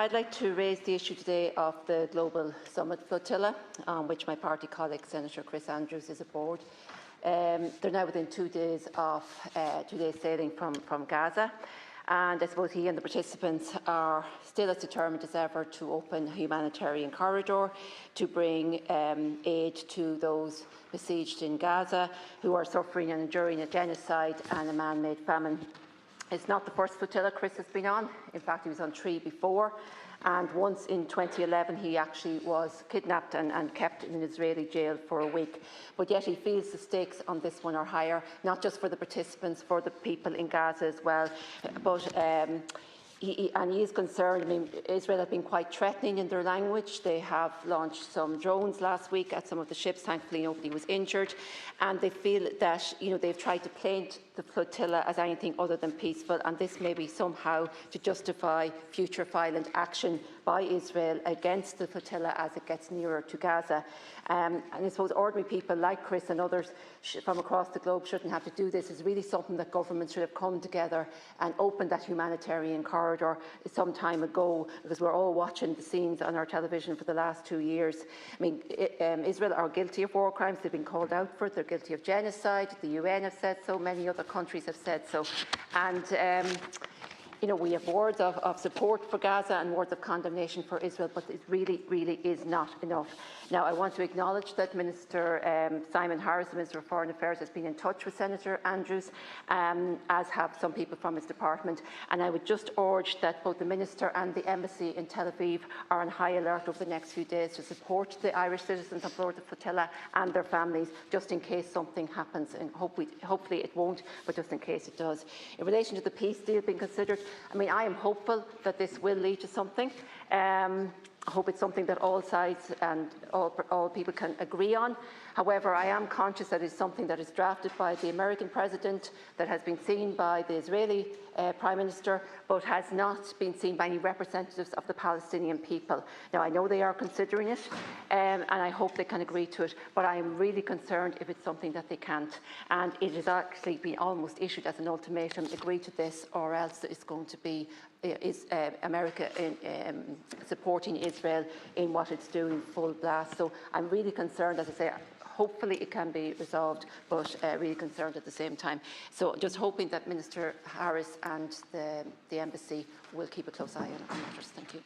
I'd like to raise the issue today of the global Sumud Flotilla, on which my party colleague Senator Chris Andrews is aboard. They're now within 2 days of 2 days sailing from Gaza, and I suppose he and the participants are still as determined as ever to open a humanitarian corridor to bring aid to those besieged in Gaza who are suffering and enduring a genocide and a man-made famine. It's not the first flotilla Chris has been on. In fact, he was on 3 before. And once in 2011, he actually was kidnapped and kept in an Israeli jail for a week. But yet he feels the stakes on this one are higher, not just for the participants, for the people in Gaza as well. But he is concerned. I mean, Israel have been quite threatening in their language. They have launched some drones last week at some of the ships. Thankfully, nobody was injured. And they feel that, they've tried to paint the flotilla as anything other than peaceful, and this may be somehow to justify future violent action by Israel against the flotilla as it gets nearer to Gaza. And I suppose ordinary people like Chris and others from across the globe shouldn't have to do this. It's really something that governments should have come together and opened that humanitarian corridor some time ago, because we're all watching the scenes on our television for the last 2 years. I mean, Israel are guilty of war crimes. They've been called out for it. They're guilty of genocide. The UN have said so. Many other countries have said so. And we have words of support for Gaza and words of condemnation for Israel, but it really, really is not enough. Now, I want to acknowledge that Minister Simon Harris, the Minister of Foreign Affairs, has been in touch with Senator Andrews, as have some people from his department. And I would just urge that both the Minister and the Embassy in Tel Aviv are on high alert over the next few days to support the Irish citizens on board the flotilla and their families, just in case something happens. And hopefully it won't, but just in case it does. In relation to the peace deal being considered, I mean, I am hopeful that this will lead to something. I hope it's something that all sides and all people can agree on. However, I am conscious that it's something that is drafted by the American President, that has been seen by the Israeli Prime Minister, but has not been seen by any representatives of the Palestinian people. Now, I know they are considering it, and I hope they can agree to it, but I am really concerned if it's something that they can't. And it has actually been almost issued as an ultimatum: agree to this or else it's going to be America supporting Israel in what it's doing full blast. So I'm really concerned, as I say. Hopefully it can be resolved, but really concerned at the same time. So just hoping that Minister Harris and the Embassy will keep a close eye on matters. Thank you.